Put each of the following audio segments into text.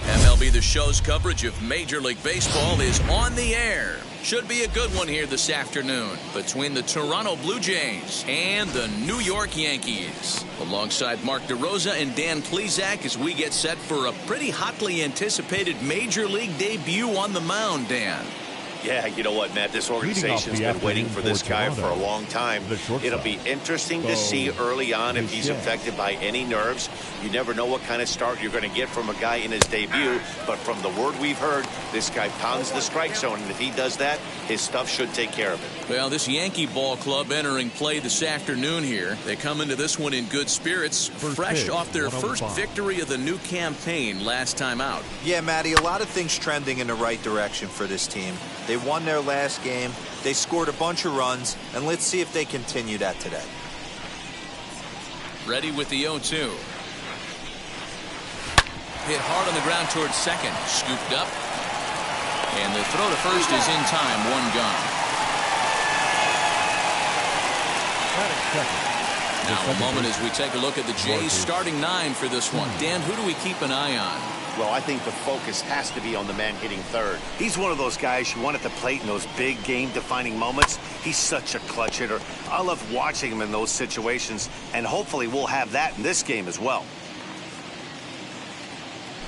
MLB The Show's coverage of Major League Baseball is on the air. Should be a good one here this afternoon between the Toronto Blue Jays and the New York Yankees. Alongside Mark DeRosa and Dan Plesac as we get set for a pretty hotly anticipated Major League debut on the mound, Dan. Yeah, you know what, Matt? This organization's been waiting for this guy for a long time. It'll be interesting to see early on if he's affected by any nerves. You never know what kind of start you're going to get from a guy in his debut. But from the word we've heard, this guy pounds the strike zone. And if he does that, his stuff should take care of it. Well, this Yankee ball club entering play this afternoon here. They come into this one in good spirits, fresh off their first victory of the new campaign last time out. Yeah, Matty, a lot of things trending in the right direction for this team. They won their last game, they scored a bunch of runs, and let's see if they continue that today. Ready with the 0-2. Hit hard on the ground towards second. Scooped up. And the throw to first is in time. One gone. Now a moment as we take a look at the Jays starting 9 for this one. Dan, who do we keep an eye on? Well, I think the focus has to be on the man hitting third. He's one of those guys you want at the plate in those big game-defining moments. He's such a clutch hitter. I love watching him in those situations, and hopefully we'll have that in this game as well.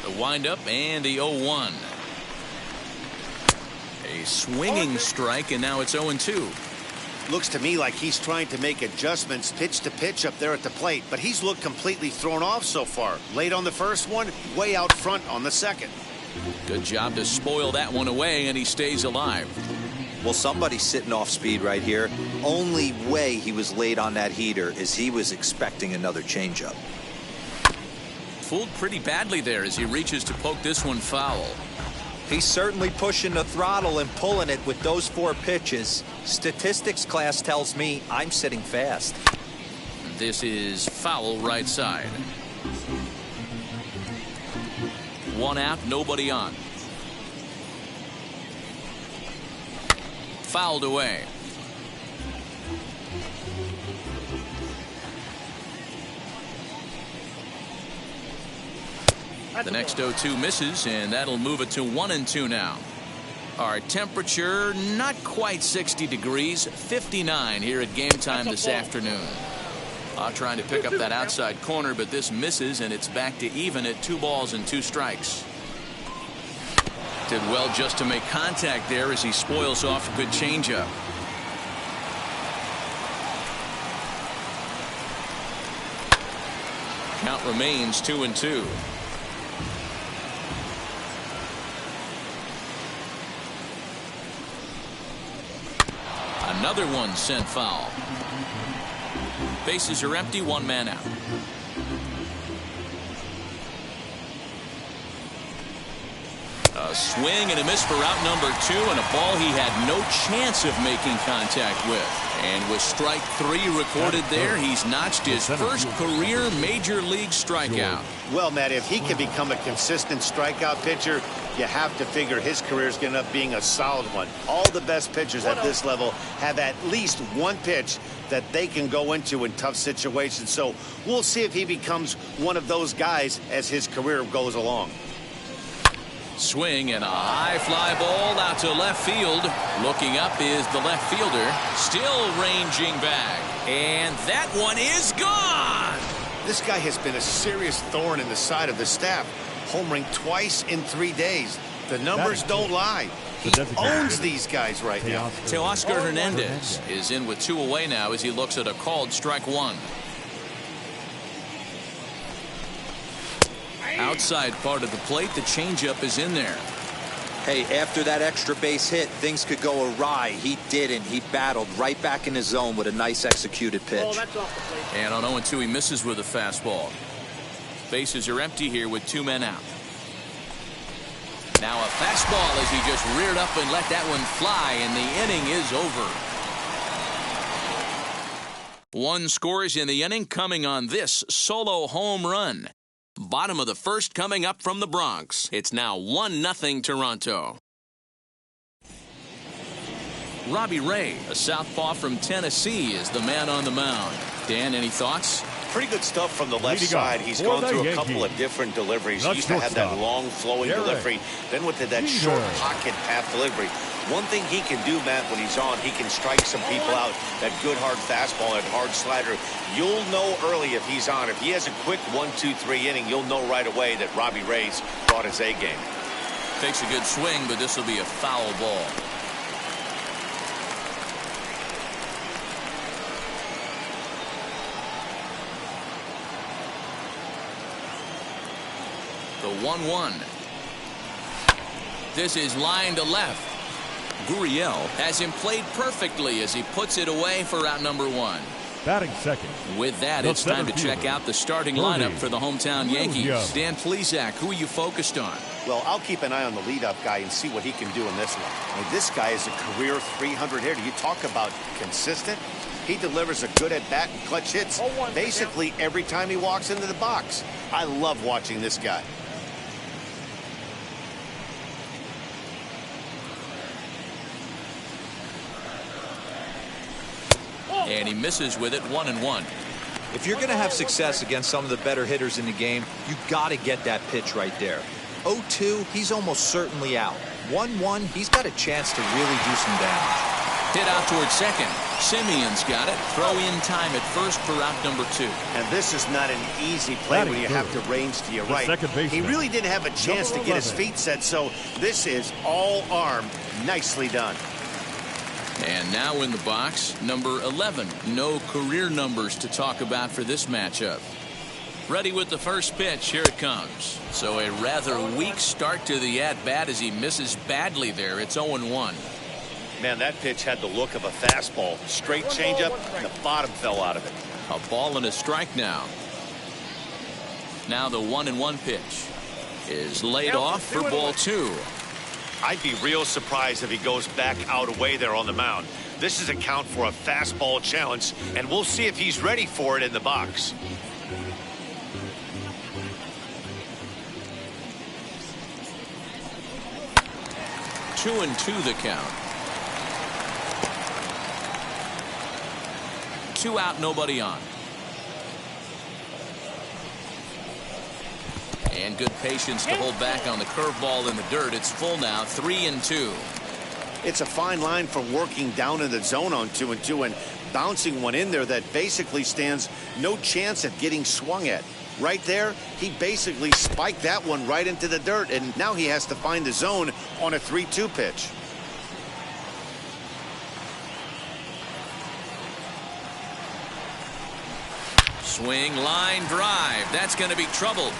The windup and the 0-1. A swinging strike, and now it's 0-2. Looks to me like he's trying to make adjustments pitch to pitch up there at the plate, but he's looked completely thrown off so far. Late on the first one, way out front on the second. Good job to spoil that one away, and he stays alive. Well, somebody's sitting off speed right here. Only way he was late on that heater is he was expecting another changeup. Fooled pretty badly there as he reaches to poke this one foul. He's certainly pushing the throttle and pulling it with those 4 pitches. Statistics class tells me I'm sitting fast. This is foul right side. 1 out, nobody on. Fouled away. The next 0-2 misses, and that'll move it to 1-2 now. Our temperature not quite 60 degrees, 59 here at game time this afternoon. Trying to pick up that outside corner, but this misses, and it's back to even at 2 balls and 2 strikes. Did well just to make contact there as he spoils off a good changeup. Count remains 2-2. Another one sent foul. Bases are empty, 1 man out. A swing and a miss for out number 2, and a ball he had no chance of making contact with. And with strike 3 recorded there, he's notched his first career major league strikeout. Well, Matt, if he can become a consistent strikeout pitcher, you have to figure his career is going to end up being a solid one. All the best pitchers at this level have at least 1 pitch that they can go into in tough situations. So we'll see if he becomes one of those guys as his career goes along. Swing and a high fly ball out to left field. Looking up is the left fielder, still ranging back, and that one is gone. This guy has been a serious thorn in the side of the staff, homering twice in 3 days. The numbers don't lie. He owns these guys right now. Teoscar Hernandez is in with 2 away now as he looks at a called strike 1. Outside part of the plate, the changeup is in there. Hey, after that extra base hit, things could go awry. He didn't. He battled right back in his zone with a nice executed pitch. And on 0-2, he misses with a fastball. Bases are empty here with 2 men out. Now a fastball as he just reared up and let that one fly, and the inning is over. One scores in the inning coming on this solo home run. Bottom of the first coming up from the Bronx. It's now 1-0 Toronto. Robbie Ray, a southpaw from Tennessee, is the man on the mound. Dan, any thoughts? Pretty good stuff from the left side. He's gone through a couple of different deliveries. He used to have that long flowing delivery. Then with that short pocket path delivery. One thing he can do, Matt, when he's on, he can strike some people out. That good hard fastball, that hard slider. You'll know early if he's on. If he has a quick 1-2-3 inning, you'll know right away that Robbie Ray's brought his A game. Takes a good swing, but this will be a foul ball. The 1-1. This is line to left. Gurriel has him played perfectly as he puts it away for out number 1. Batting second. With that, it's time to check out the starting lineup for the hometown Yankees. Dan Plesac, who are you focused on? Well, I'll keep an eye on the leadoff guy and see what he can do in this one. I mean, this guy is a career 300 hitter. You talk about consistent. He delivers a good at-bat and clutch hits basically every time he walks into the box. I love watching this guy. And he misses with it, 1-1. If you're going to have success against some of the better hitters in the game, you got to get that pitch right there. 0-2, he's almost certainly out. 1-1, he's got a chance to really do some damage. Hit out towards second. Simeon's got it. Throw in time at first for out number 2. And this is not an easy play when you have to range to your right. He really didn't have a chance to get his feet set, so this is all arm. Nicely done. And now in the box, number 11. No career numbers to talk about for this matchup. Ready with the first pitch. Here it comes. So a rather weak start to the at-bat as he misses badly there. It's 0-1. Man, that pitch had the look of a fastball. Straight changeup, and the bottom fell out of it. A ball and a strike now. Now the 1-1 pitch is laid off for ball 2. I'd be real surprised if he goes back out away there on the mound. This is a count for a fastball challenge, and we'll see if he's ready for it in the box. Two and 2 the count. 2 out, nobody on. And good patience to hold back on the curveball in the dirt. It's full now, 3-2. It's a fine line for working down in the zone on 2-2 and bouncing one in there that basically stands no chance at getting swung at. Right there, he basically spiked that one right into the dirt, and now he has to find the zone on a 3-2 pitch. Swing, line, drive. That's going to be trouble.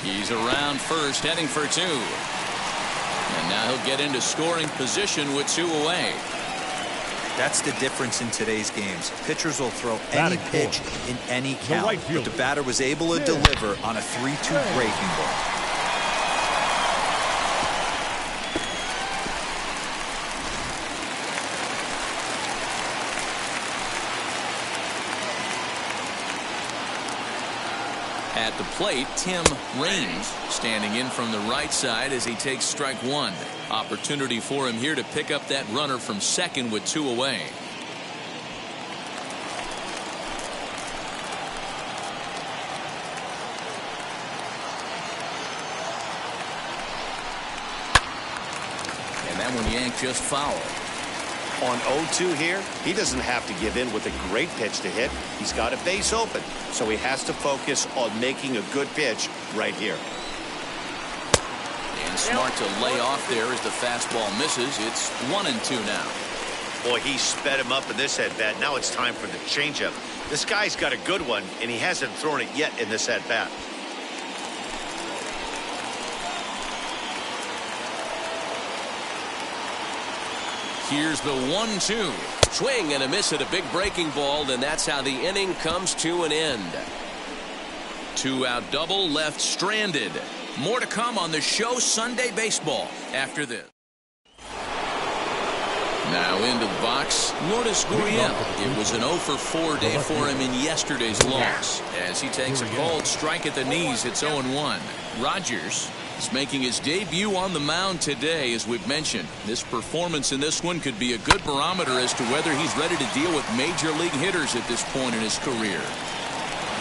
He's around first, heading for 2. And now he'll get into scoring position with 2 away. That's the difference in today's games. Pitchers will throw any pitch in any count, but the batter was able to deliver on a 3-2 breaking ball. At the plate, Tim Raines standing in from the right side as he takes strike 1. Opportunity for him here to pick up that runner from second with 2 away. And that one yanked just foul. On 0-2 here, he doesn't have to give in with a great pitch to hit. He's got a base open, so he has to focus on making a good pitch right here. And smart to lay off there as the fastball misses. It's 1-2 now. Boy, he sped him up in this at-bat. Now it's time for the changeup. This guy's got a good one, and he hasn't thrown it yet in this at-bat. Here's the 1-2. Swing and a miss at a big breaking ball, and that's how the inning comes to an end. 2 out double left stranded. More to come on the show Sunday Baseball after this. Now into the box, Lourdes Gurriel. It was an 0-for-4 day for him in yesterday's loss. As he takes a cold strike at the knees, it's 0-1. Rogers is making his debut on the mound today, as we've mentioned. This performance in this one could be a good barometer as to whether he's ready to deal with major league hitters at this point in his career.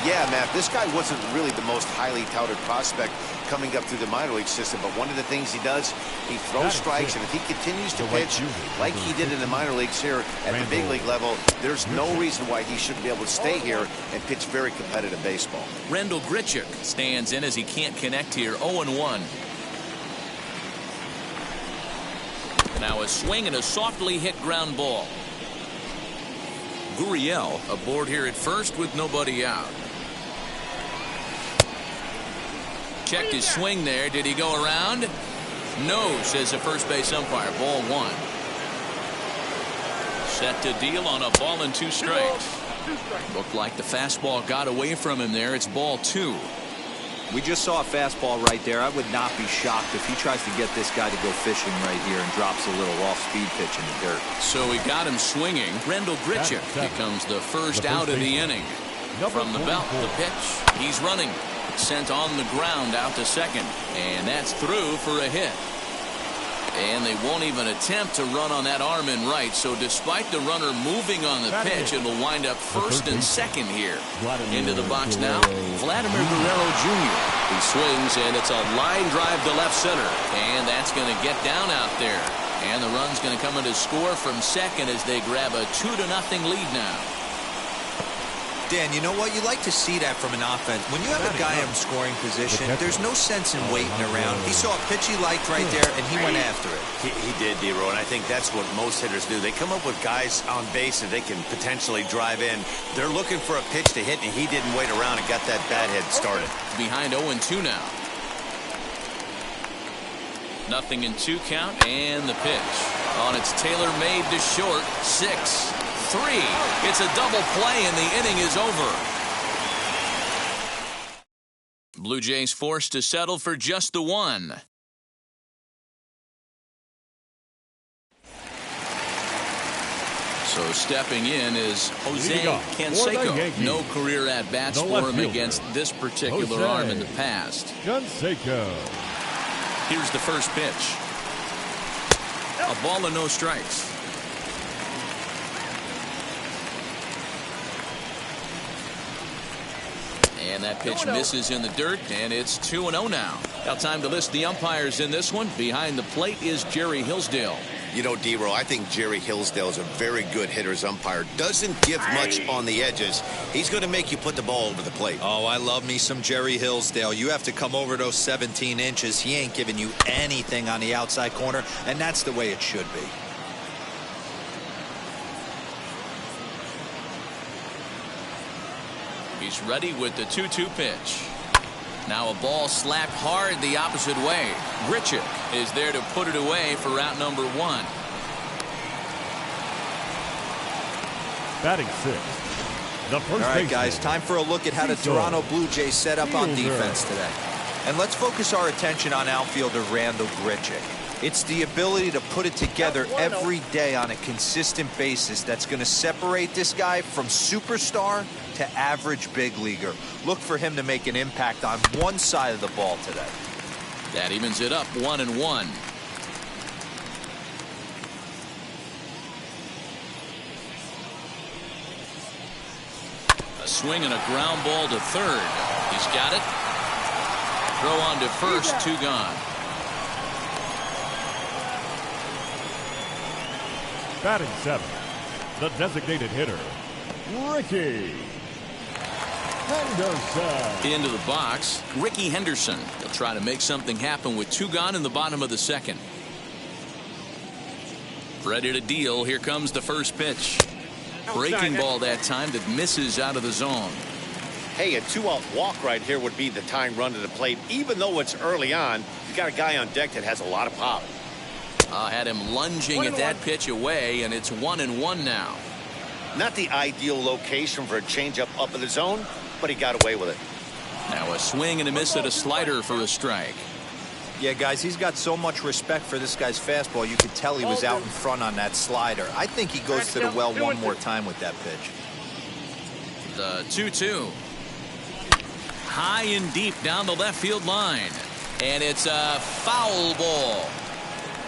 Yeah, Matt, this guy wasn't really the most highly touted prospect coming up through the minor league system, but one of the things he does, he throws strikes, and if he continues to pitch like he did in the minor leagues here at the big league level, there's no reason why he shouldn't be able to stay here and pitch very competitive baseball. Randall Grichuk stands in as he can't connect here. 0-1. Now a swing and a softly hit ground ball. Gurriel aboard here at first with nobody out. Checked his swing there. Did he go around? No, says the first base umpire. Ball 1. Set to deal on a ball and 2 strikes. Looked like the fastball got away from him there. It's ball 2. We just saw a fastball right there. I would not be shocked if he tries to get this guy to go fishing right here and drops a little off-speed pitch in the dirt. So he got him swinging. Randall Grichuk becomes the first out of the inning. From the belt, the pitch. He's running. Sent on the ground out to second. And that's through for a hit. And they won't even attempt to run on that arm in right. So despite the runner moving on the pitch, it'll wind up first and second here. Into the box now, Vladimir Guerrero Jr. He swings, and it's a line drive to left center. And that's going to get down out there. And the run's going to come in to score from second as they grab a 2-0 lead now. Dan, you know what? You like to see that from an offense. When you have a guy in scoring position, there's no sense in waiting around. He saw a pitch he liked right there, and he went after it. He did, D-Row, and I think that's what most hitters do. They come up with guys on base that they can potentially drive in. They're looking for a pitch to hit, and he didn't wait around and got that bat hit started. Behind 0-2 now. 0-2 count, and the pitch. On its tailor-made to short, 6-3. It's a double play, and the inning is over. Blue Jays forced to settle for just the 1. So stepping in is Jose Canseco. No career at-bats for him against this particular arm in the past. Canseco. Here's the first pitch. A ball and no strikes. And that pitch misses in the dirt, and it's 2-0 now. Now time to list the umpires in this one. Behind the plate is Jerry Hillsdale. You know, D-Row, I think Jerry Hillsdale is a very good hitter's umpire. Doesn't give much on the edges. He's going to make you put the ball over the plate. Oh, I love me some Jerry Hillsdale. You have to come over those 17 inches. He ain't giving you anything on the outside corner, and that's the way it should be. He's ready with the 2-2 pitch. Now a ball slapped hard the opposite way. Grichuk is there to put it away for out number 1. Batting 6th. The first All right, guys, time for a look at how the Toronto Blue Jays set up on defense today. And let's focus our attention on outfielder Randall Grichuk. It's the ability to put it together every day on a consistent basis that's going to separate this guy from superstar to average big leaguer. Look for him to make an impact on one side of the ball today. That evens it up 1-1. A swing and a ground ball to third. He's got it. Throw on to first, 2 gone. Batting 7th, the designated hitter, Ricky Henderson. Into the box, Ricky Henderson. He'll try to make something happen with 2 gone in the bottom of the second. Ready to deal. Here comes the first pitch. Breaking ball that time that misses out of the zone. Hey, a 2-out walk right here would be the tying run to the plate. Even though it's early on, you got a guy on deck that has a lot of pop. Had him lunging at that pitch away, and it's 1-1 now. Not the ideal location for a changeup up in the zone, but he got away with it. Now a swing and a miss at a slider for a strike. Yeah, guys, he's got so much respect for this guy's fastball. You could tell he was out in front on that slider. I think he goes to the well one more time with that pitch. The 2-2. High and deep down the left field line. And it's a foul ball.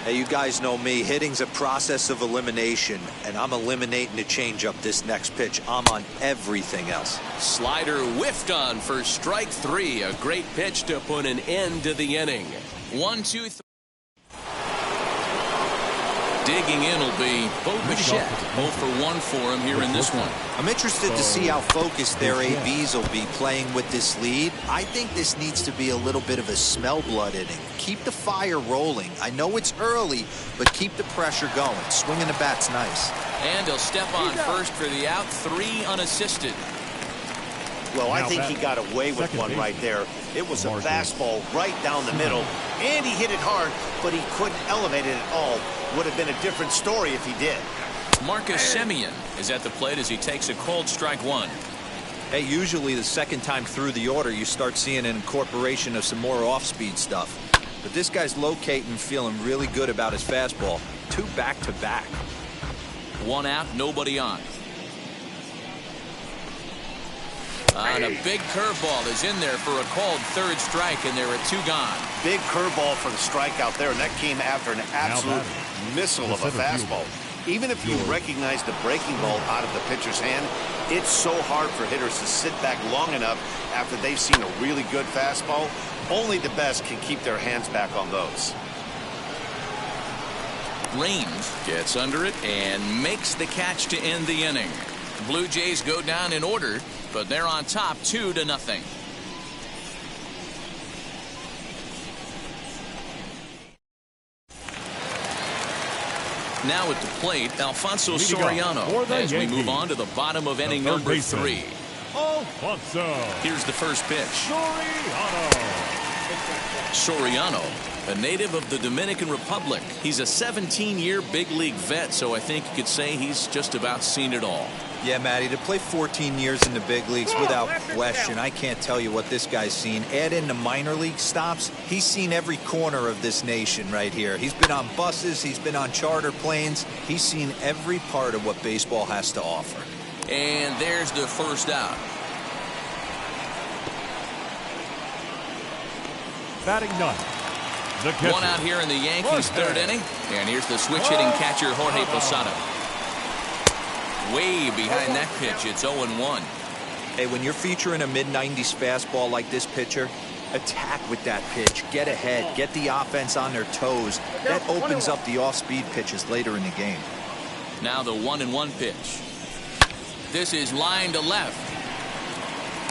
Hey, you guys know me. Hitting's a process of elimination, and I'm eliminating the changeup this next pitch. I'm on everything else. Slider whiffed on for strike 3. A great pitch to put an end to the inning. 1-2-3. Digging in will be Bichette. 0 for 1 for him here in this one. I'm interested to see how focused their ABs will be playing with this lead. I think this needs to be a little bit of a smell blood inning. Keep the fire rolling. I know it's early, but keep the pressure going. Swinging the bat's nice. And he'll step on first for the out. 3 unassisted. Well, I think he got away with one right there. It was a fastball right down the middle, and he hit it hard, but he couldn't elevate it at all. Would have been a different story if he did. Marcus Simeon is at the plate as he takes a called strike 1. Hey, usually the second time through the order, you start seeing an incorporation of some more off-speed stuff. But this guy's locating, feeling really good about his fastball. 2 back-to-back. 1 out, nobody on. And a big curveball is in there for a called 3rd strike, and there are 2 gone. Big curveball for the strikeout there, and that came after an absolute missile of a fastball. Even if you recognize the breaking ball out of the pitcher's hand, it's so hard for hitters to sit back long enough after they've seen a really good fastball. Only the best can keep their hands back on those. Range gets under it and makes the catch to end the inning. Blue Jays go down in order, but they're on top 2-0. Now at the plate, Alfonso Soriano as we move on to the bottom of inning number 3. Alfonso. Here's the first pitch. Soriano, a native of the Dominican Republic. He's a 17-year big league vet, so I think you could say he's just about seen it all. Yeah, Matty, to play 14 years in the big leagues without question, I can't tell you what this guy's seen. Add in the minor league stops, he's seen every corner of this nation right here. He's been on buses, he's been on charter planes, he's seen every part of what baseball has to offer. And there's the first out. Batting 9th. The catcher. 1 out here in the Yankees' 3rd inning. And here's the switch-hitting catcher, Jorge Posada. Way behind that pitch, it's 0-1. Hey, when you're featuring a mid-90s fastball like this pitcher, attack with that pitch. Get ahead. Get the offense on their toes. That opens up the off-speed pitches later in the game. Now the 1-1 pitch. This is line to left.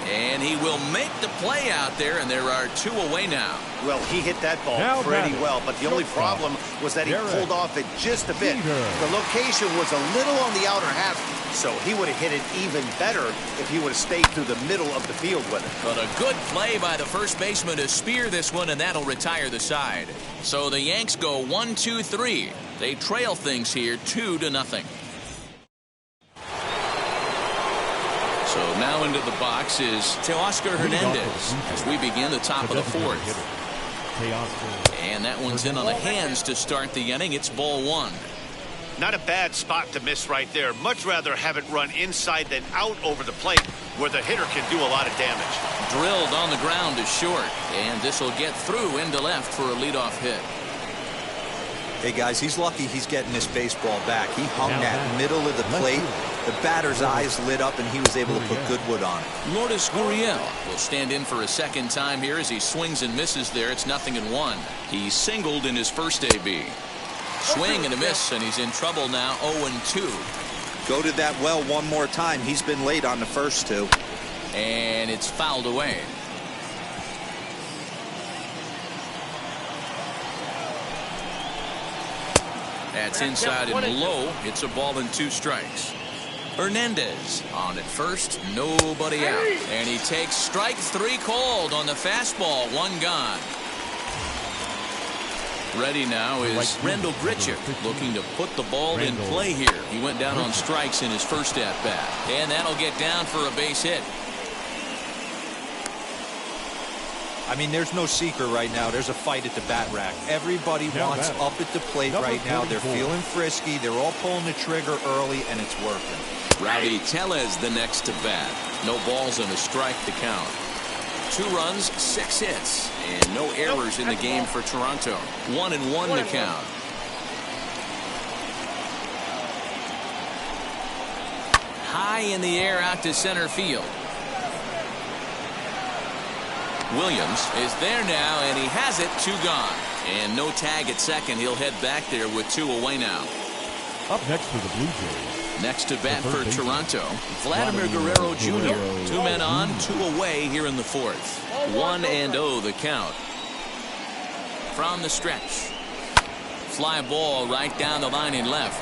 And he will make the play out there, and there are 2 away now. Well, he hit that ball pretty well, but the only problem was that he pulled off it just a bit. The location was a little on the outer half, so he would have hit it even better if he would have stayed through the middle of the field with it. But a good play by the first baseman to spear this one, and that'll retire the side. So the Yanks go 1-2-3. They trail things here 2-0. So now into the box is Teoscar Hernandez as we begin the top of the 4th. And that one's in on the hands to start the inning. It's ball 1. Not a bad spot to miss right there. Much rather have it run inside than out over the plate where the hitter can do a lot of damage. Drilled on the ground to short, and this will get through into left for a leadoff hit. Hey, guys, he's lucky he's getting this baseball back. He hung that middle of the plate. The batter's eyes lit up, and he was able to put good wood on it. Lourdes Gurriel will stand in for a second time here as he swings and misses there. It's 0-1. He singled in his first AB. Swing and a miss, and he's in trouble now, 0-2. Go to that well one more time. He's been late on the first 2. And it's fouled away. That's inside and low. It's a ball and 2 strikes. Hernandez on at first, nobody out. And he takes strike 3 called on the fastball, 1 gone. Ready now is Randall Grichuk, looking to put the ball in play here. He went down on strikes in his first at-bat. And that'll get down for a base hit. I mean, there's no secret right now. There's a fight at the bat rack. Everybody wants up at the plate right now. They're feeling frisky. They're all pulling the trigger early, and it's working. Rowdy Tellez the next to bat. No balls and a strike to count. 2 runs, 6 hits, and no errors in the game for Toronto. 1-1 to count. High in the air out to center field. Williams is there now, and he has it. 2 gone. And no tag at second. He'll head back there with 2 away now. Up next for the Blue Jays. Next to bat for Toronto, Vladimir Guerrero Jr. 2 men on, 2 away here in the 4th. 1-0 the count. From the stretch. Fly ball right down the line in left.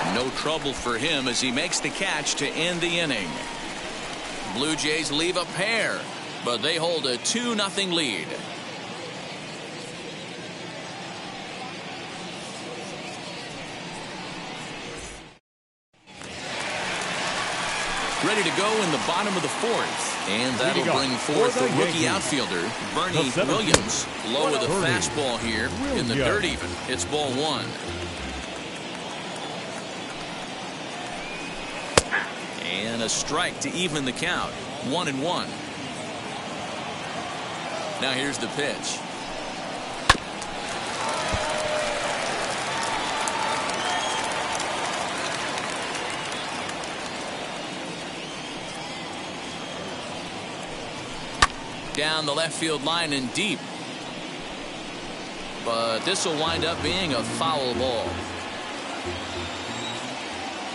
And no trouble for him as he makes the catch to end the inning. Blue Jays leave a pair, but they hold a 2-0 lead. Ready to go in the bottom of the 4th. And that'll bring forth the rookie outfielder, Bernie Williams. Low with a fastball here in the dirt even. It's ball 1. And a strike to even the count. 1-1. Now here's the pitch. Down the left field line and deep. But this will wind up being a foul ball.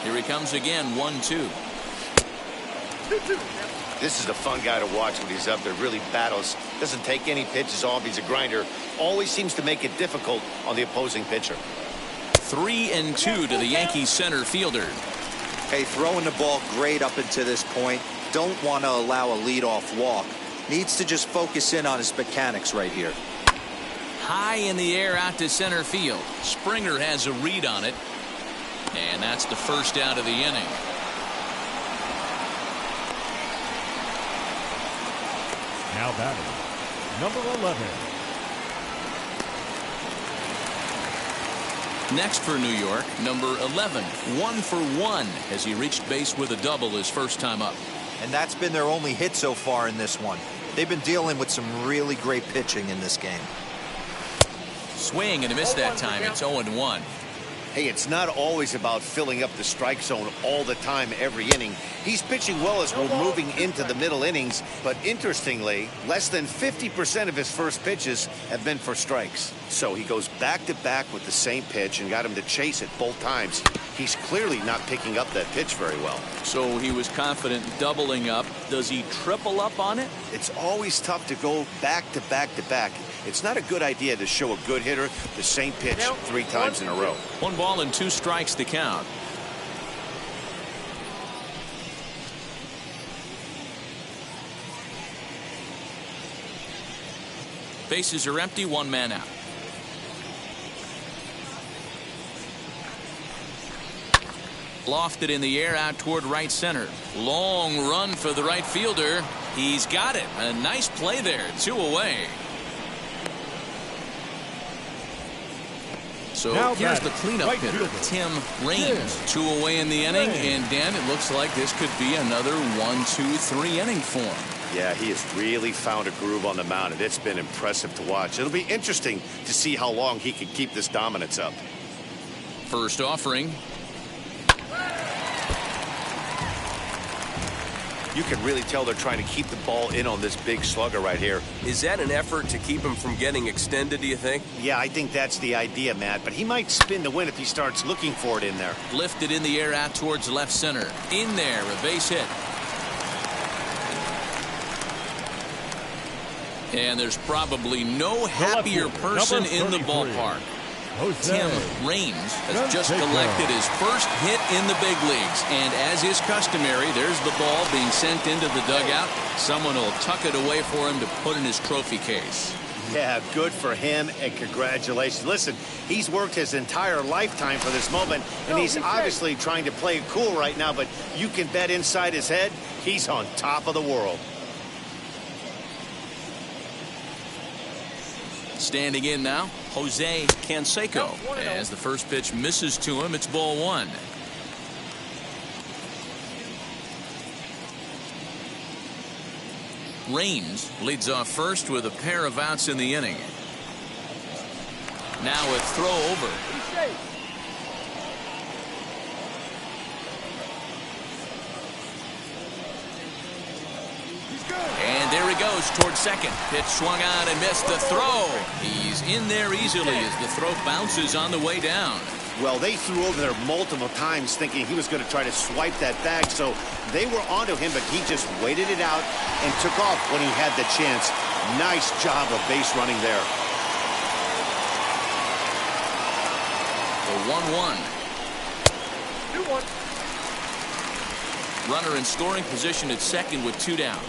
Here he comes again, 1-2. This is a fun guy to watch when he's up there. Really battles. Doesn't take any pitches off. He's a grinder. Always seems to make it difficult on the opposing pitcher. 3-2 to the Yankees center fielder. Hey, throwing the ball great up until this point. Don't want to allow a leadoff walk. Needs to just focus in on his mechanics right here. High in the air out to center field. Springer has a read on it. And that's the first out of the inning. Now batting, number 11. Next for New York, number 11. 1 for 1 as he reached base with a double his first time up. And that's been their only hit so far in this one. They've been dealing with some really great pitching in this game. Swing and a miss that time. It's 0-1. Hey, it's not always about filling up the strike zone all the time every inning. He's pitching well as we're moving into the middle innings, but interestingly, less than 50% of his first pitches have been for strikes. So he goes back-to-back with the same pitch and got him to chase it both times. He's clearly not picking up that pitch very well. So he was confident doubling up. Does he triple up on it? It's always tough to go back-to-back-to-back. It's not a good idea to show a good hitter the same pitch 3 times in a row. 1 ball and 2 strikes to count. Bases are empty, 1 man out. Lofted in the air out toward right center. Long run for the right fielder. He's got it. A nice play there. 2 away. So now here's the cleanup hitter, Tim Raines. 2 away in the inning, and Dan, it looks like this could be another 1-2-3 inning for him. Yeah, he has really found a groove on the mound, and it's been impressive to watch. It'll be interesting to see how long he can keep this dominance up. First offering. You can really tell they're trying to keep the ball in on this big slugger right here. Is that an effort to keep him from getting extended, do you think? Yeah, I think that's the idea, Matt, but he might spin to win if he starts looking for it in there. Lifted in the air out towards left center. In there, a base hit. And there's probably no happier person in the ballpark. Tim Raines has just collected his first hit in the big leagues. And as is customary, there's the ball being sent into the dugout. Someone will tuck it away for him to put in his trophy case. Yeah, good for him, and congratulations. Listen, he's worked his entire lifetime for this moment, and he's obviously trying to play it cool right now, but you can bet inside his head, he's on top of the world. Standing in now, Jose Canseco. As the first pitch misses to him, it's ball one. Raines leads off first with a pair of outs in the inning. Now a throw over. And there he goes towards second. Pitch swung on and missed the throw. He's in there easily as the throw bounces on the way down. Well, they threw over there multiple times thinking he was going to try to swipe that bag, so they were onto him, but he just waited it out and took off when he had the chance. Nice job of base running there. The 1-1. 2-1. Runner in scoring position at second with two down.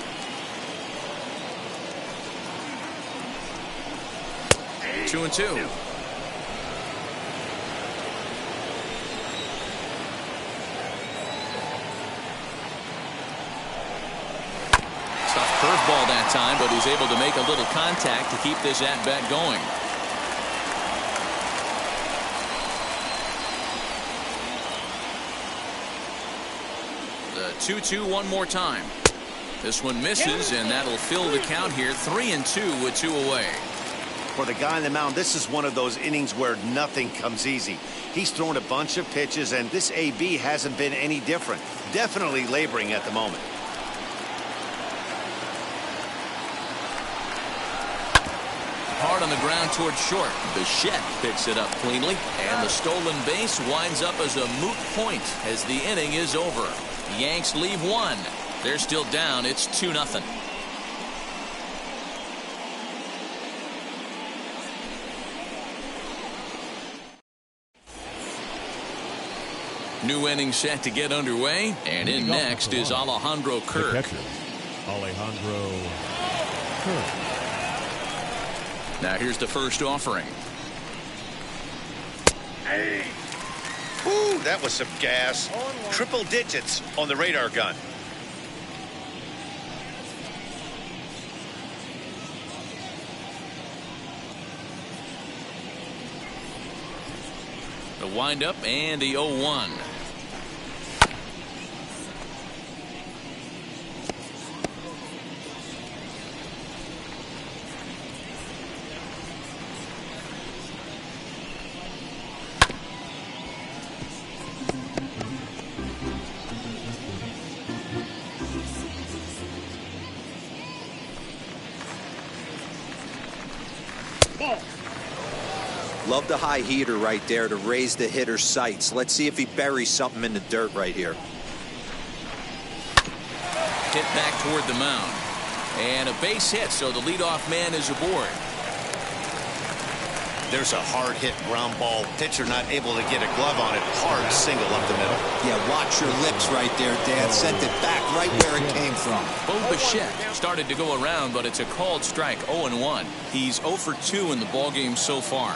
2-2. Curveball that time, but he's able to make a little contact to keep this at-bat going. The 2-2 one more time. This one misses, and that'll fill the count here. 3-2 with two away. For the guy on the mound, this is one of those innings where nothing comes easy. He's thrown a bunch of pitches, and this AB hasn't been any different. Definitely laboring at the moment. Hard on the ground towards short. Bichette picks it up cleanly, and the stolen base winds up as a moot point as the inning is over. The Yanks leave one. They're still down. It's 2-0. New inning set to get underway, and in next is Alejandro Kirk. Alejandro Kirk. Now here's the first offering. Hey. Ooh, that was some gas. Triple digits on the radar gun. The windup and the 0-1. Love the high heater right there to raise the hitter's sights. Let's see if he buries something in the dirt right here. Hit back toward the mound. And a base hit, so the leadoff man is aboard. There's a hard hit ground ball. Pitcher not able to get a glove on it. Hard single up the middle. Yeah, watch your lips right there, Dan. Sent it back right where it came from. Bo Bichette started to go around, but it's a called strike. 0-1. He's 0 for 2 in the ballgame so far.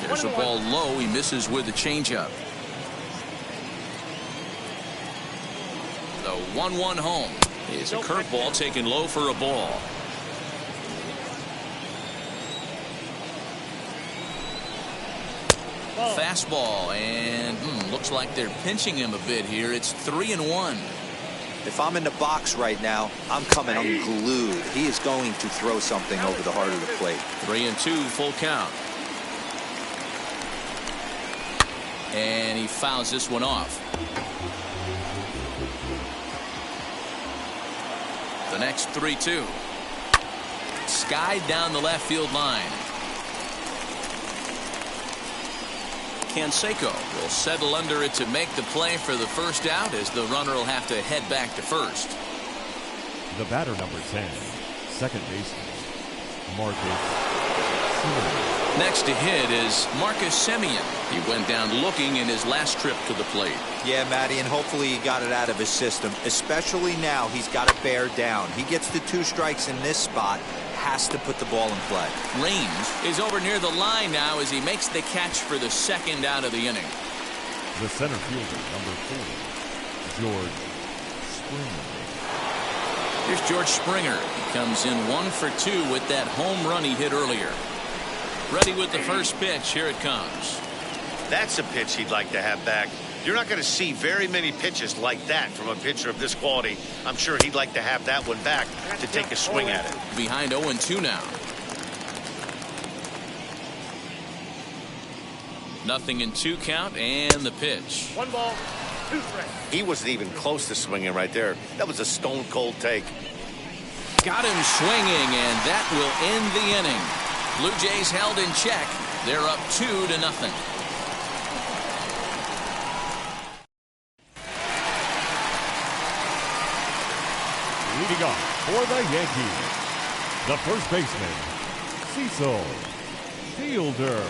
There's a ball low. He misses with the changeup. The 1-1 home is a curveball taken low for a ball. Fastball, and looks like they're pinching him a bit here. It's 3-1. If I'm in the box right now, I'm coming unglued. He is going to throw something over the heart of the plate. 3-2, full count. And he fouls this one off. The next 3-2. Skied down the left field line. Canseco will settle under it to make the play for the first out, as the runner will have to head back to first. The batter, number 10, second baseman, Marcus Simeon. Next to hit is Marcus Simeon. He went down looking in his last trip to the plate. Yeah, Matty, and hopefully he got it out of his system. Especially now, he's got to bear down. He gets the 2 strikes in this spot, has to put the ball in play. Range is over near the line now as he makes the catch for the 2nd out of the inning. The center fielder, number 4, George Springer. Here's George Springer. He comes in 1 for 2 with that home run he hit earlier. Ready with the first pitch. Here it comes. That's a pitch he'd like to have back. You're not going to see very many pitches like that from a pitcher of this quality. I'm sure he'd like to have that one back to take a swing at it. Behind 0-2 now. 0-2 count and the pitch. 1 ball, 2 strikes. He wasn't even close to swinging right there. That was a stone cold take. Got him swinging, and that will end the inning. Blue Jays held in check. They're up 2-0. Leading off for the Yankees, the first baseman, Cecil Fielder.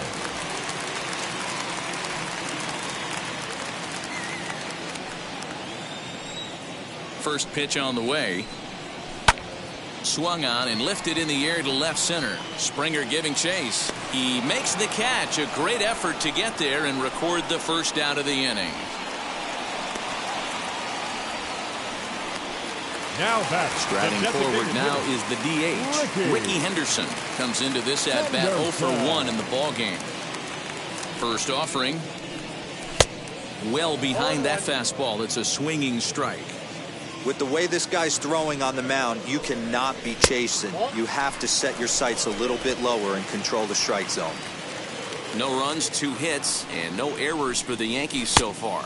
First pitch on the way. Swung on and lifted in the air to left center. Springer giving chase. He makes the catch. A great effort to get there and record the first out of the inning. Now back. Striding forward now is the DH. Ricky Henderson comes into this at bat 0 for 1 in the ball game. First offering. Well behind that fastball. It's a swinging strike. With the way this guy's throwing on the mound, you cannot be chasing. You have to set your sights a little bit lower and control the strike zone. No runs, 2 hits, and no errors for the Yankees so far.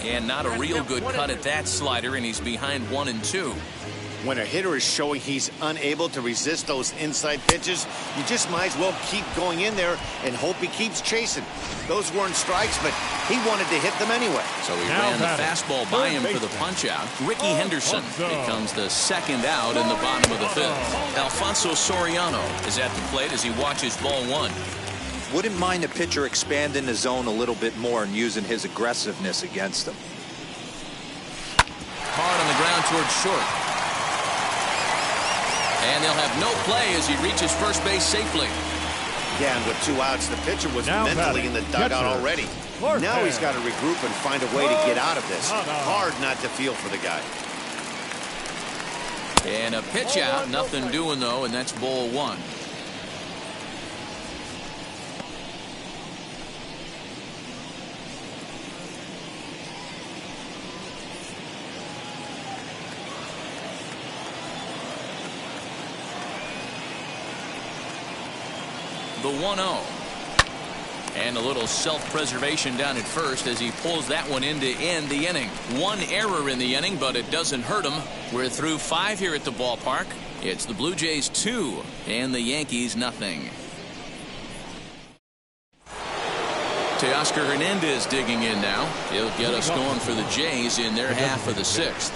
And not a real good cut at that slider, and he's behind 1-2. When a hitter is showing he's unable to resist those inside pitches, you just might as well keep going in there and hope he keeps chasing. Those weren't strikes, but he wanted to hit them anyway. So he ran the fastball by him for the punch-out. Ricky Henderson becomes the 2nd out in the bottom of the 5th. Alfonso Soriano is at the plate as he watches ball 1. Wouldn't mind a pitcher expanding the zone a little bit more and using his aggressiveness against them. Hard on the ground towards short. And they'll have no play as he reaches first base safely. Yeah, and with 2 outs, the pitcher was now mentally in the dugout already. Now he's got to regroup and find a way to get out of this. Hard not to feel for the guy. And a pitch out, nothing doing though, and that's ball 1. The 1-0. And a little self-preservation down at first as he pulls that one in to end the inning. 1 error in the inning, but it doesn't hurt him. We're through 5 here at the ballpark. It's the Blue Jays 2 and the Yankees nothing. Teoscar Hernandez digging in now. He'll get us going for the Jays in their half of the 6th.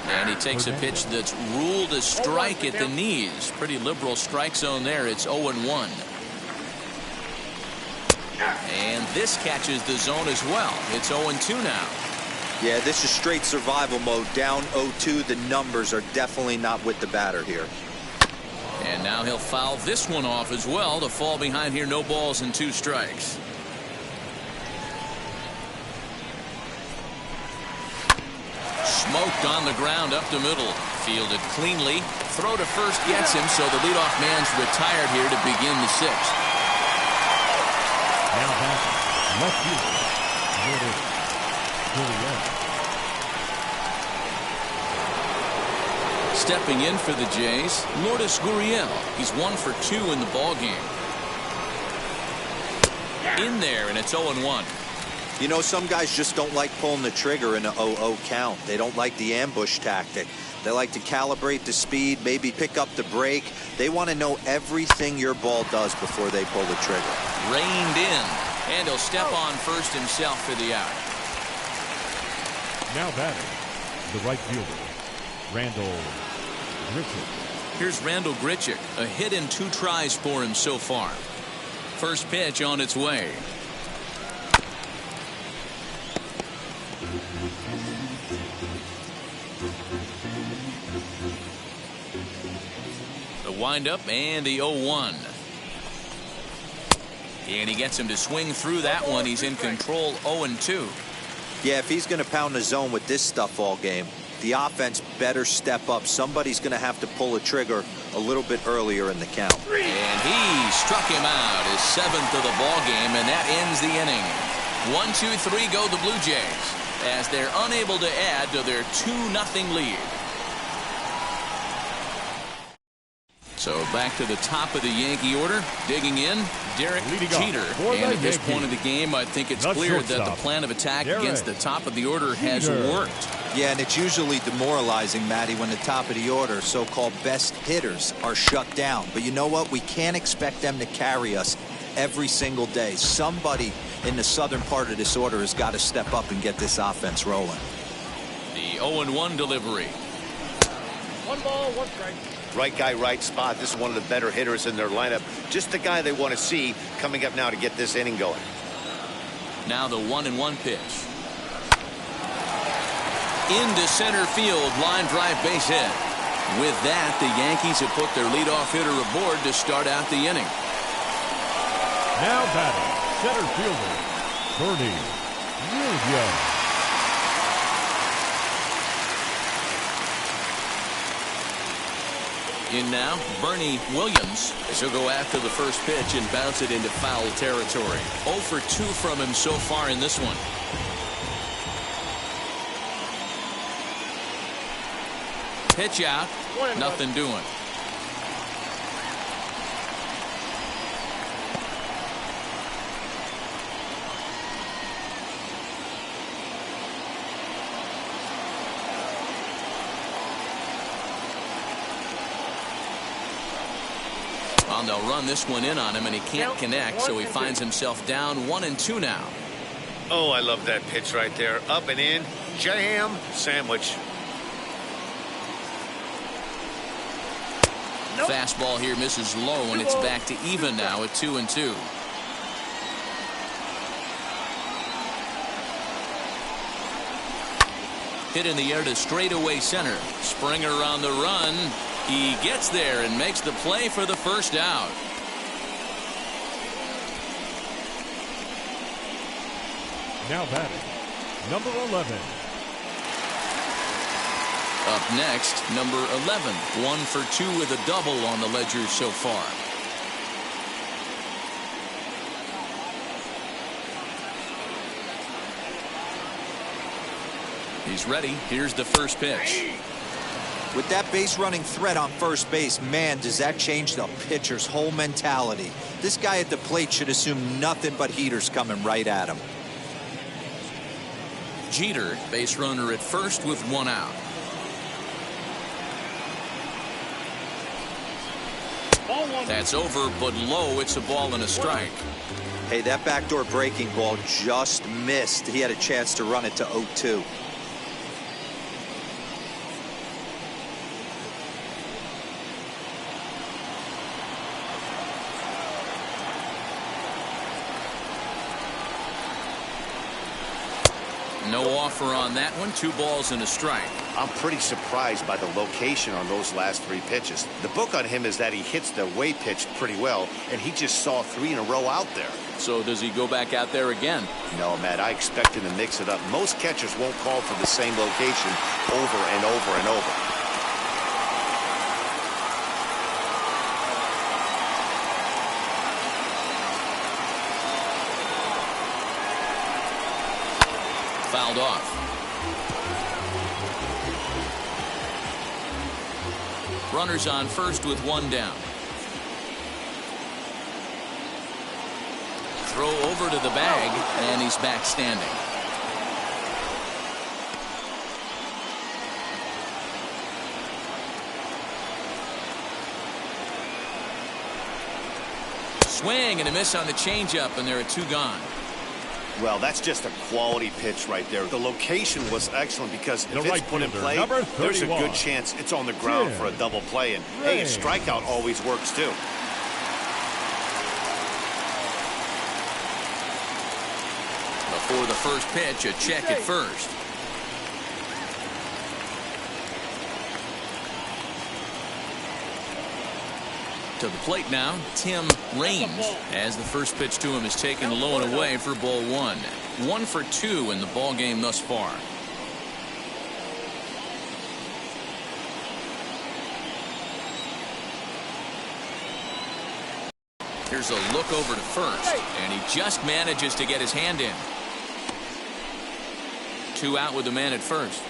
And he takes a pitch that's ruled a strike at the knees. Pretty liberal strike zone there. It's 0-1. And this catches the zone as well. It's 0-2 now. Yeah, this is straight survival mode. Down 0-2. The numbers are definitely not with the batter here. And now he'll foul this one off as well to fall behind here. No balls and 2 strikes. Smoked on the ground up the middle. Fielded cleanly. Throw to first gets him, so the leadoff man's retired here to begin the 6th. Now back, left fielder, Gurriel. Stepping in for the Jays, Lourdes Gurriel. He's 1 for 2 in the ball game. In there, and it's 0-1. You know, some guys just don't like pulling the trigger in a 0-0 count. They don't like the ambush tactic. They like to calibrate the speed, maybe pick up the brake. They want to know everything your ball does before they pull the trigger. Reined in, and he'll step on first himself for the out. Now batting, the right fielder, Randall Grichuk. Here's Randall Grichuk. A hit in 2 tries for him so far. First pitch on its way. The windup and the 0-1. And he gets him to swing through that one. He's in control 0-2. Yeah, if he's going to pound the zone with this stuff all game, the offense better step up. Somebody's going to have to pull a trigger a little bit earlier in the count. And he struck him out, his 7th of the ball game, and that ends the inning. 1-2-3 go the Blue Jays as they're unable to add to their 2-0 lead. So back to the top of the Yankee order. Digging in, Derek Jeter. And at this point of the game, I think it's clear that the plan of attack against the top of the order has worked. Yeah, and it's usually demoralizing, Matty, when the top of the order, so-called best hitters, are shut down. But you know what? We can't expect them to carry us every single day. Somebody in the southern part of this order has got to step up and get this offense rolling. The 0-1 delivery. 1 ball, 1 strike. Right guy, right spot. This is one of the better hitters in their lineup. Just the guy they want to see coming up now to get this inning going. Now the 1-1 pitch. Into center field, line drive base hit. With that, the Yankees have put their leadoff hitter aboard to start out the inning. Now batting, center fielder, Bernie Williams. In now, Bernie Williams, as he'll go after the first pitch and bounce it into foul territory. 0 for 2 from him so far in this one. Pitch out, nothing doing. Well, they'll run this one in on him, and he can't connect, so he finds himself down 1-2 now. Oh, I love that pitch right there. Up and in, jam, sandwich. Nope. Fastball here misses low, and it's back to even now at 2-2. Hit in the air to straightaway center. Springer on the run. He gets there and makes the play for the first out. Now batting, number 11. Up next, number 11. 1 for 2 with a double on the ledger so far. He's ready. Here's the first pitch. With that base running threat on first base, man, does that change the pitcher's whole mentality. This guy at the plate should assume nothing but heaters coming right at him. Jeter, base runner at first with 1 out. That's over, but low. It's a ball and a strike. Hey, that backdoor breaking ball just missed. He had a chance to run it to 0-2. No offer on that one. 2 balls and a strike. I'm pretty surprised by the location on those last 3 pitches. The book on him is that he hits the way pitch pretty well, and he just saw 3 in a row out there. So does he go back out there again? No, Matt, I expect him to mix it up. Most catchers won't call for the same location over and over and over. Fouled off. Runners on first with 1 down. Throw over to the bag, and he's back standing. Swing and a miss on the changeup, and there are 2 gone. Well, that's just a quality pitch right there. The location was excellent because if it's put in play, there's a good chance it's on the ground for a double play. And hey, a strikeout always works too. For the first pitch, a check at first. To the plate now, Tim Raines, as the first pitch to him is taken low and away for ball one. 1 for 2 in the ball game thus far. Here's a look over to first, and he just manages to get his hand in. 2 out with the man at first.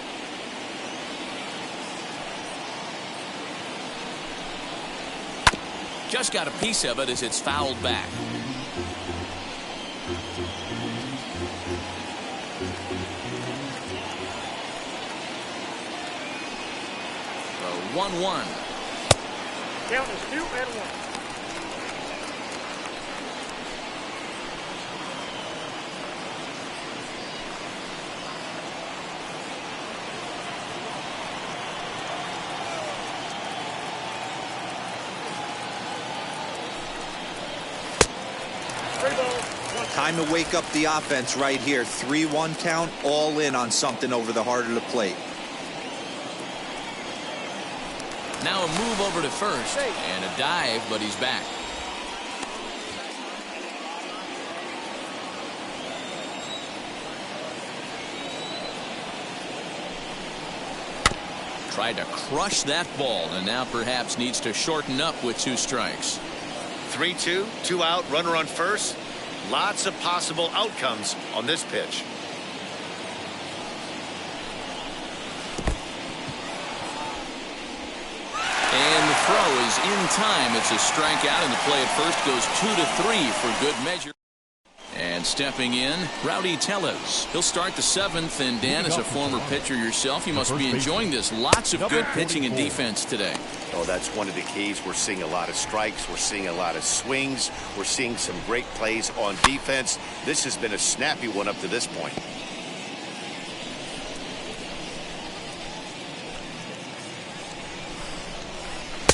Just got a piece of it as it's fouled back. The 1-1. Count is 2 and 1. Time to wake up the offense right here. 3-1 count, all in on something over the heart of the plate. Now a move over to first and a dive, but he's back. Tried to crush that ball and now perhaps needs to shorten up with 2 strikes. 3-2, 2 out, runner on first. Lots of possible outcomes on this pitch. And the throw is in time. It's a strikeout, and the play at first goes 2-3 for good measure. And stepping in, Rowdy Tellez. He'll start the 7th, and Dan, as a former pitcher yourself, you must be enjoying this. Lots of good pitching and defense today. Oh, that's one of the keys. We're seeing a lot of strikes. We're seeing a lot of swings. We're seeing some great plays on defense. This has been a snappy one up to this point.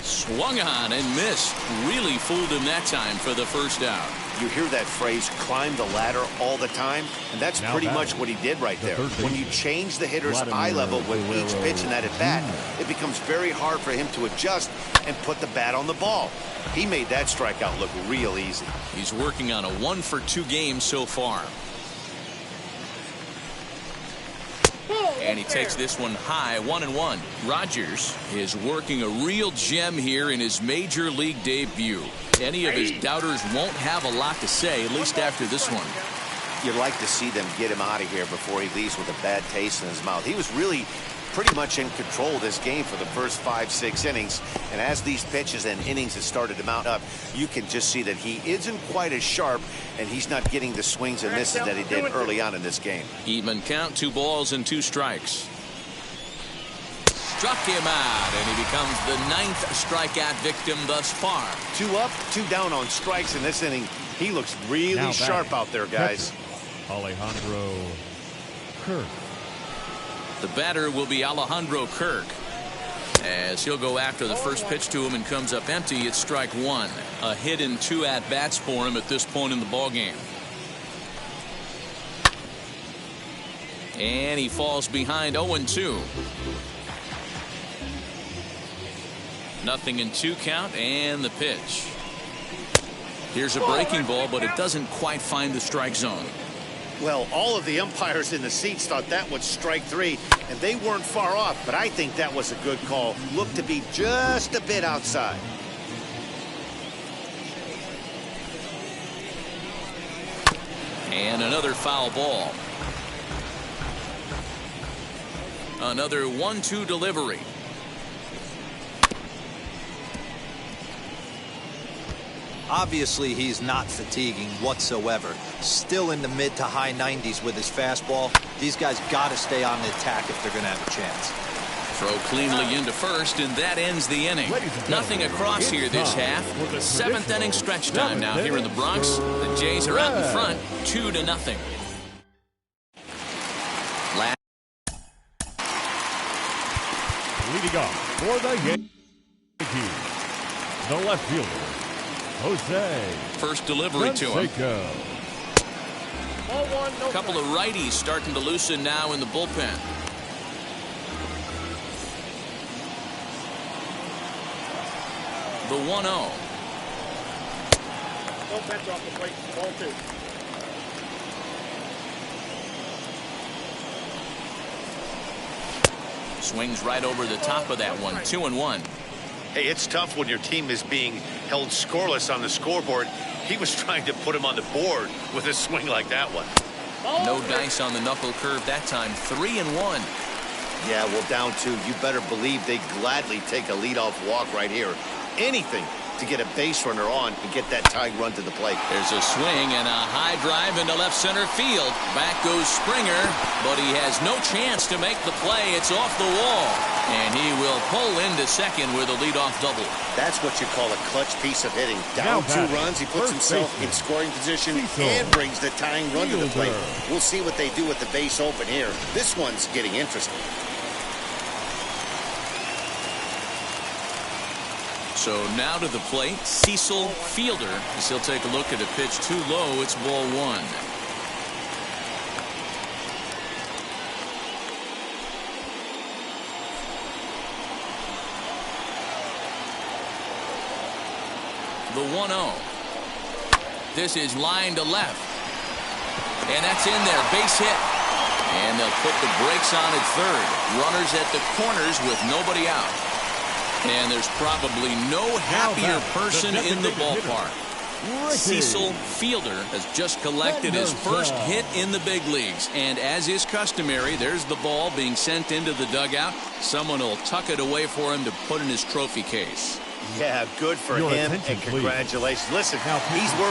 Swung on and missed. Really fooled him that time for the first out. You hear that phrase, climb the ladder, all the time, and that's pretty much what he did right there. When you change the hitter's eye level with each pitch in that at-bat, it becomes very hard for him to adjust and put the bat on the ball. He made that strikeout look real easy. He's working on a 1 for 2 game so far. And he takes this one high, 1-1. Rogers is working a real gem here in his major league debut. Any of his doubters won't have a lot to say, at least after this one. You'd like to see them get him out of here before he leaves with a bad taste in his mouth. He was really pretty much in control of this game for the first 5-6 innings. And as these pitches and innings have started to mount up, you can just see that he isn't quite as sharp, and he's not getting the swings and misses that he did early on in this game. Even count, 2 balls and 2 strikes. Struck him out, and he becomes the 9th strikeout victim thus far. 2 up, 2 down on strikes in this inning. He looks really sharp out there, guys. Alejandro Kirk. The batter will be Alejandro Kirk, as he'll go after the first pitch to him and comes up empty. It's strike 1. A hit in 2 at-bats for him at this point in the ballgame. And he falls behind 0-2. Nothing in 2 count, and the pitch. Here's a breaking ball, but it doesn't quite find the strike zone. Well, all of the umpires in the seats thought that was strike 3, and they weren't far off, but I think that was a good call. Looked to be just a bit outside. And another foul ball. Another 1-2 delivery. Obviously, he's not fatiguing whatsoever. Still in the mid to high 90s with his fastball. These guys got to stay on the attack if they're going to have a chance. Throw cleanly into first, and that ends the inning. Nothing across here this half. 7th inning stretch time now here in the Bronx. The Jays are out in front, 2-0. Leading off for the Yankees, the left fielder, Jose. First delivery to him. Canseco. A couple of righties starting to loosen now in the bullpen. The 1-0. Bullpen's off the plate. Ball 2. Swings right over the top of that one. 2-1. Hey, it's tough when your team is being held scoreless on the scoreboard. He was trying to put him on the board with a swing like that one. No dice on the knuckle curve that time. 3-1. Yeah, well, down 2. You better believe they'd gladly take a leadoff walk right here. Anything to get a base runner on and get that tying run to the plate. There's a swing and a high drive into left center field. Back goes Springer, but he has no chance to make the play. It's off the wall, and he will pull into second with a leadoff double. That's what you call a clutch piece of hitting. Down 2 runs, he puts himself in scoring position and brings the tying run to the plate. We'll see what they do with the base open here. This one's getting interesting. So now to the plate, Cecil Fielder, as he'll take a look at a pitch too low. It's ball 1. The 1-0. This is line to left. And that's in there, base hit. And they'll put the brakes on at third. Runners at the corners with nobody out. And there's probably no happier person in the ballpark. Cecil Fielder has just collected his first hit in the big leagues. And as is customary, there's the ball being sent into the dugout. Someone will tuck it away for him to put in his trophy case. Yeah, good for him, and congratulations. Listen, he's working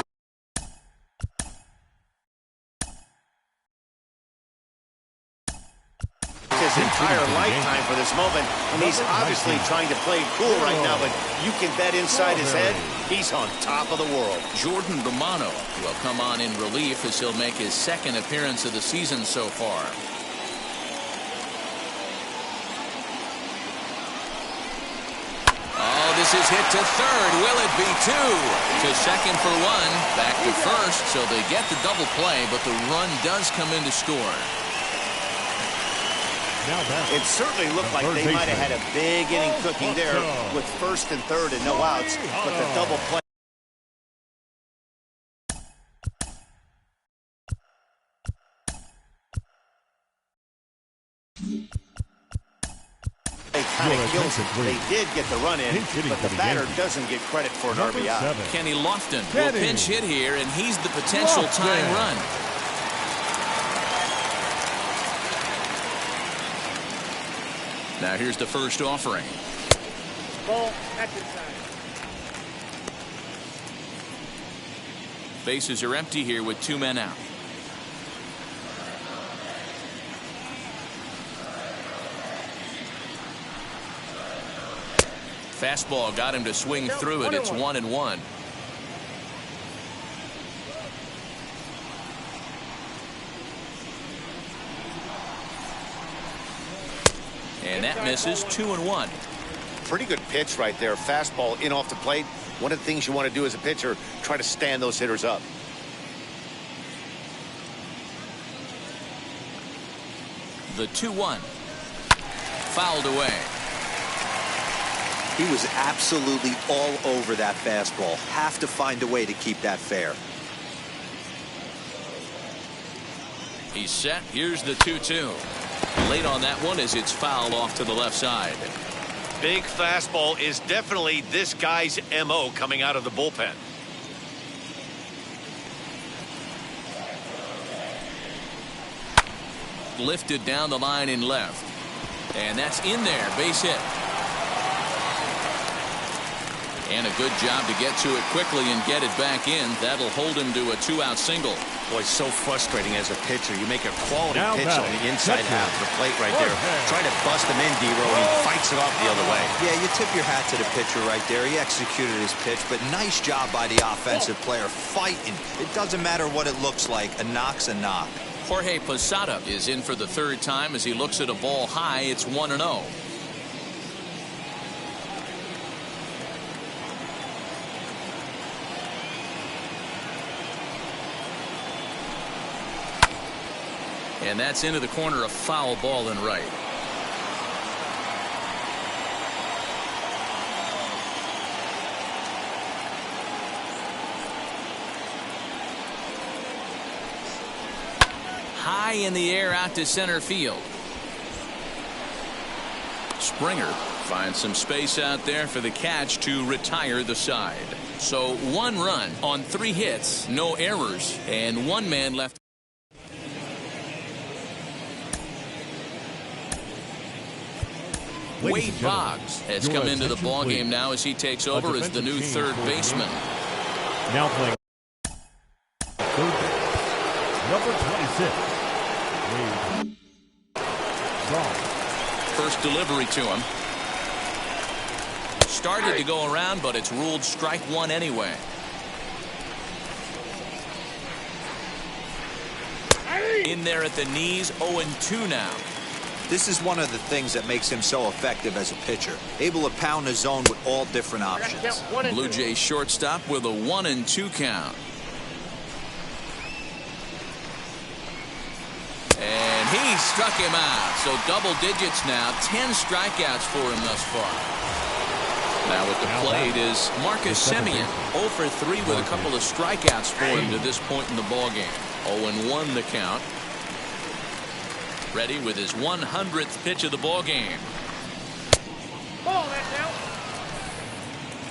his entire lifetime for this moment. He's obviously trying to play cool right now, but you can bet inside his head, he's on top of the world. Jordan Romano will come on in relief as he'll make his second appearance of the season so far. Oh, this is hit to third. Will it be 2? To second for 1. Back to first, so they get the double play, but the run does come in to score. It certainly looked like they might have had a big inning cooking there with first and third and no outs, but the double play. They kind of kills it. They did get the run in, but the batter doesn't get credit for an RBI. Kenny Lofton will pinch hit here, and he's the potential tying run. Now here's the first offering. Ball, that's inside. Bases are empty here with 2 men out. Fastball got him to swing through it. It's 1-1. And that misses. 2-1. Pretty good pitch right there. Fastball in off the plate. One of the things you want to do as a pitcher, try to stand those hitters up. The 2-1. Fouled away. He was absolutely all over that fastball. Have to find a way to keep that fair. He's set. Here's the 2-2. Late on that one as it's fouled off to the left side. Big fastball is definitely this guy's MO coming out of the bullpen. Lifted down the line in left. And that's in there. Base hit. And a good job to get to it quickly and get it back in. That'll hold him to a 2-out single. Boy, it's so frustrating as a pitcher. You make a quality pitch on the inside half of the plate right there. Try to bust him in, D-Row, and he fights it off the other way. Yeah, you tip your hat to the pitcher right there. He executed his pitch, but nice job by the offensive player fighting. It doesn't matter what it looks like. A knock's a knock. Jorge Posada is in for the third time as he looks at a ball high. It's 1-0. And that's into the corner, a foul ball and right. High in the air out to center field. Springer finds some space out there for the catch to retire the side. So 1 run on 3 hits, no errors, and 1 man left. Wade Boggs has come into the ball game now as he takes over as the new third baseman. Now playing third base, number 26. Wade Boggs. First delivery to him. Started to go around, but it's ruled strike 1 anyway. In there at the knees, 0-2 now. This is one of the things that makes him so effective as a pitcher. Able to pound the zone with all different options. Blue Jays shortstop with a 1-2 count. And he struck him out. So double digits now. 10 strikeouts for him thus far. Now at the plate is Marcus Simeon. 0 for 3 with a couple of strikeouts for him to this point in the ballgame. 0-1 the count. Ready with his 100th pitch of the ballgame. Ball, that's out.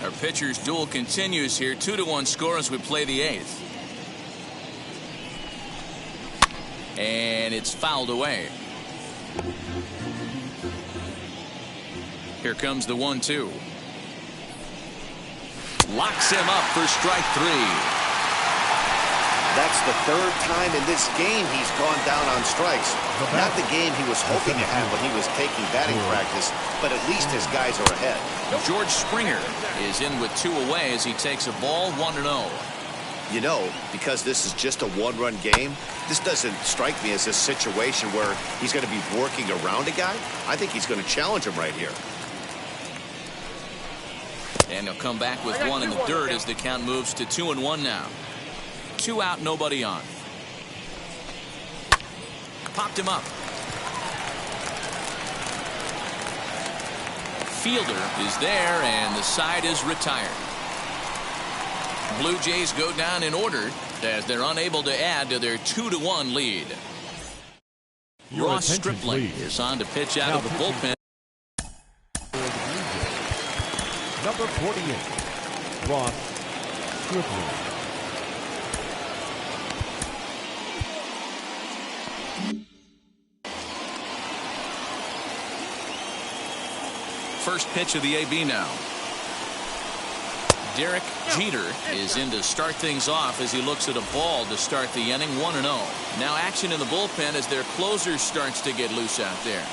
Our pitcher's duel continues here. 2-1 score as we play the 8th. And it's fouled away. Here comes the 1-2. Locks him up for strike 3. That's the 3rd time in this game he's gone down on strikes. Not the game he was hoping to have when he was taking batting practice, but at least his guys are ahead. George Springer is in with 2 away as he takes a ball 1-0. You know, because this is just a 1-run game, this doesn't strike me as a situation where he's going to be working around a guy. I think he's going to challenge him right here. And he'll come back with 1 in the dirt as the count moves to 2-1 now. 2 out, nobody on. Popped him up. Fielder is there, and the side is retired. Blue Jays go down in order as they're unable to add to their 2-1 lead. Ross Stripling is on to pitch out of the bullpen. Number 48, Ross Stripling. First pitch of the AB now. Derek Jeter is in to start things off as he looks at a ball to start the inning. 1-0. Now action in the bullpen as their closer starts to get loose out there.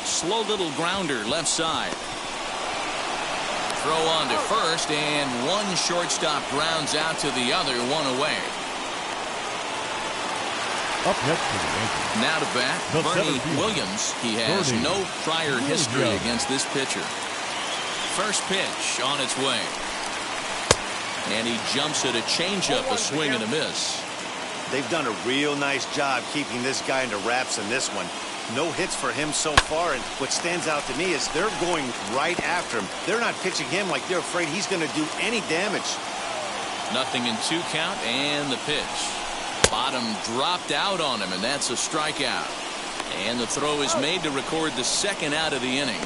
Slow little grounder left side. Throw on to first, and one shortstop grounds out to the other, 1 away. Up next to the Yankees. Now to bat, Bernie Williams. He has no prior history against this pitcher. First pitch on its way. And he jumps at a changeup, a swing and a miss. They've done a real nice job keeping this guy into wraps in this one. No hits for him so far, and what stands out to me is they're going right after him. They're not pitching him like they're afraid he's going to do any damage. Nothing in 2 count, and the pitch. Bottom dropped out on him, and that's a strikeout. And the throw is made to record the 2nd out of the inning.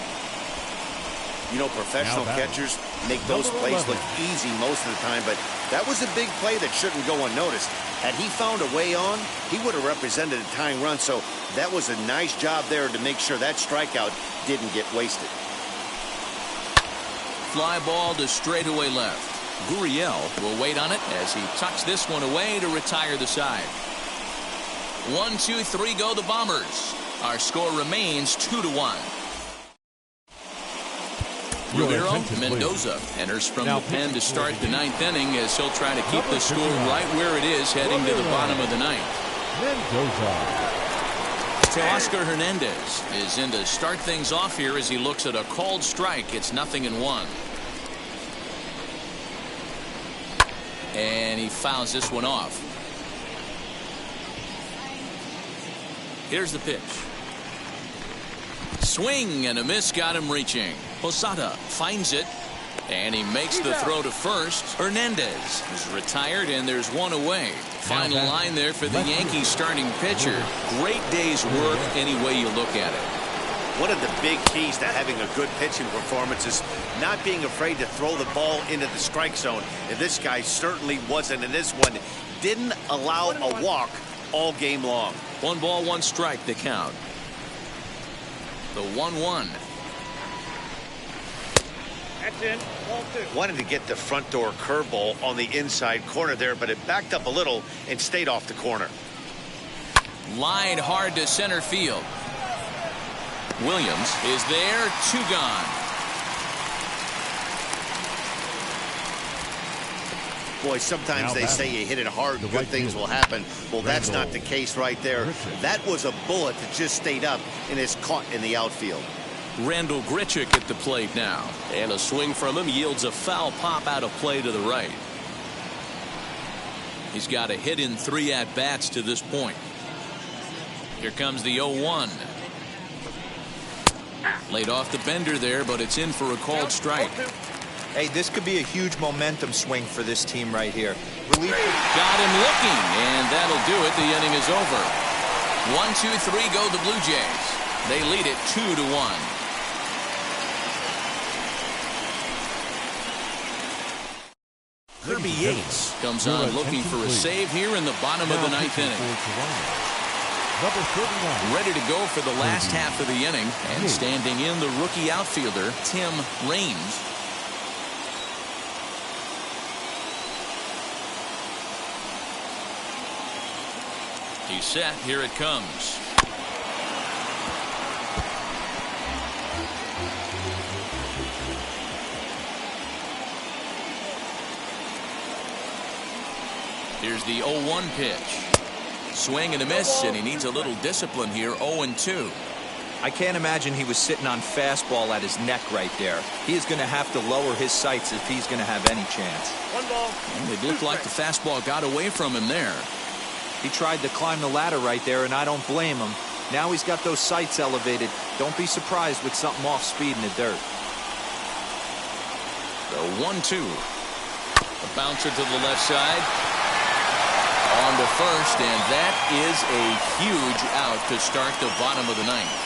You know, professional catchers make those plays look easy most of the time, but that was a big play that shouldn't go unnoticed. Had he found a way on, he would have represented a tying run, so that was a nice job there to make sure that strikeout didn't get wasted. Fly ball to straightaway left. Gurriel will wait on it as he tucks this one away to retire the side. 1, 2, 3 go the Bombers. Our score remains 2-1. Ramiro Mendoza enters from the pen to start the 9th inning as he'll try to keep the score right where it is heading to the bottom of the 9th. Oscar Hernandez is in to start things off here as he looks at a called strike. It's 0-1. And he fouls this one off. Here's the pitch. Swing and a miss, got him reaching. Posada finds it, and he makes the throw to first. Hernandez is retired, and there's one away. Final line there for the Yankees starting pitcher. Great day's work any way you look at it. One of the big keys to having a good pitching performance is not being afraid to throw the ball into the strike zone. And this guy certainly wasn't in this one. Didn't allow a walk all game long. 1 ball, 1 strike, the count. The 1-1. That's in. Ball 2. Wanted to get the front door curveball on the inside corner there, but it backed up a little and stayed off the corner. Lined hard to center field. Williams is there, 2 gone. Boy, sometimes they say you hit it hard, good things will happen. Well, that's not the case right there. That was a bullet that just stayed up and is caught in the outfield. Randall Grichuk at the plate now. And a swing from him yields a foul pop out of play to the right. He's got a hit in 3 at-bats to this point. Here comes the 0-1. Laid off the bender there, but it's in for a called strike. Hey, this could be a huge momentum swing for this team right here. Relief. Got him looking, and that'll do it. The inning is over. 1, 2, 3 go the Blue Jays. They lead it 2-1. Kirby Yates comes on looking for a save here in the bottom of the 9th inning. Ready to go for the last half of the inning, and standing in the rookie outfielder, Tim Raines. He's set. Here it comes. Here's the 0-1 pitch. Swing and a miss, and he needs a little discipline here. 0-2. I can't imagine he was sitting on fastball at his neck right there. He is going to have to lower his sights if he's going to have any chance. 1 ball. And it looked like the fastball got away from him there. He tried to climb the ladder right there, and I don't blame him. Now he's got those sights elevated. Don't be surprised with something off speed in the dirt. The 1-2. A bouncer to the left side. On to first, and that is a huge out to start the bottom of the 9th.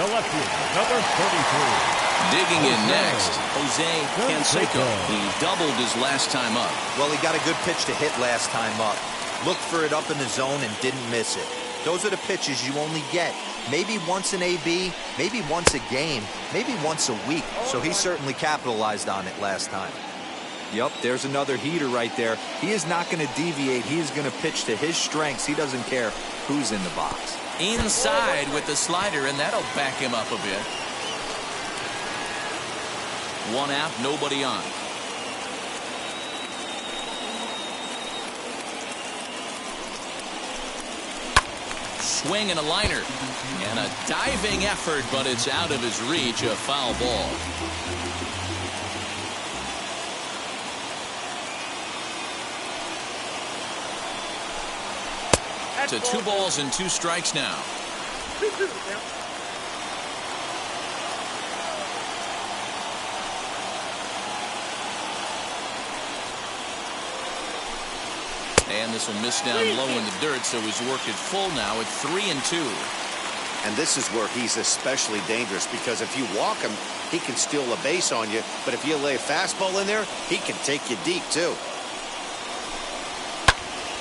The left fielder, number 33. Digging in next, Jose Canseco. He doubled his last time up. Well, he got a good pitch to hit last time up. Looked for it up in the zone and didn't miss it. Those are the pitches you only get. Maybe once an AB, maybe once a game, maybe once a week. So he certainly capitalized on it last time. Yep, there's another heater right there. He is not going to deviate. He is going to pitch to his strengths. He doesn't care who's in the box. Inside with the slider, and that'll back him up a bit. 1 out, nobody on. Swing and a liner. And a diving effort, but it's out of his reach. A foul ball. To 2 balls and 2 strikes now. 2-2. And this will miss down low in the dirt, so he's worked it full now at 3-2. And this is where he's especially dangerous, because if you walk him, he can steal a base on you. But if you lay a fastball in there, he can take you deep, too.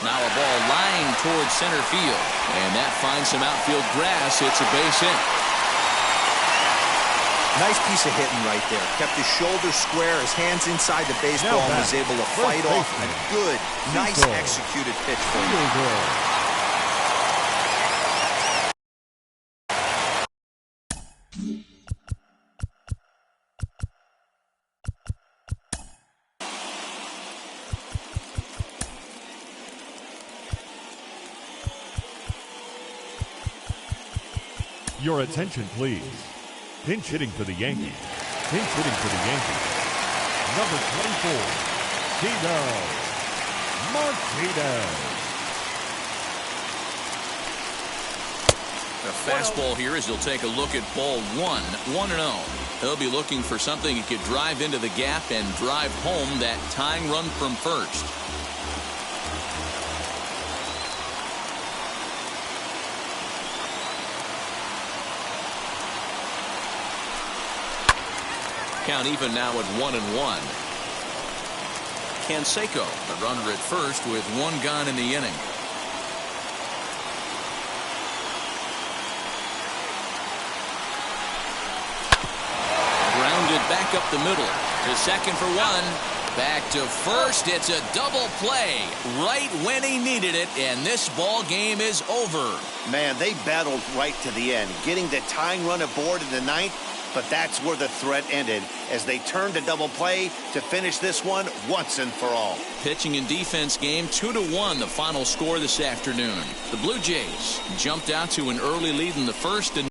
Now a ball lined towards center field, and that finds some outfield grass. It's a base hit. Nice piece of hitting right there. Kept his shoulders square, his hands inside the baseball, and was able to fight off a good, nice executed pitch for him. Your attention, please. Pinch hitting for the Yankees. Pinch hitting for the Yankees. Number 24, Tito Martinez. fastball here as he'll take a look at ball 1-0. He'll be looking for something he could drive into the gap and drive home that tying run from first. Count even now at 1-1. Canseco, the runner at first with one gone in the inning. Grounded back up the middle to second for one. Back to first. It's a double play right when he needed it, and this ball game is over. Man, they battled right to the end, getting the tying run aboard in the ninth. But that's where the threat ended as they turned to double play to finish this one once and for all. Pitching and defense game 2-1 the final score this afternoon. The Blue Jays jumped out to an early lead in the first and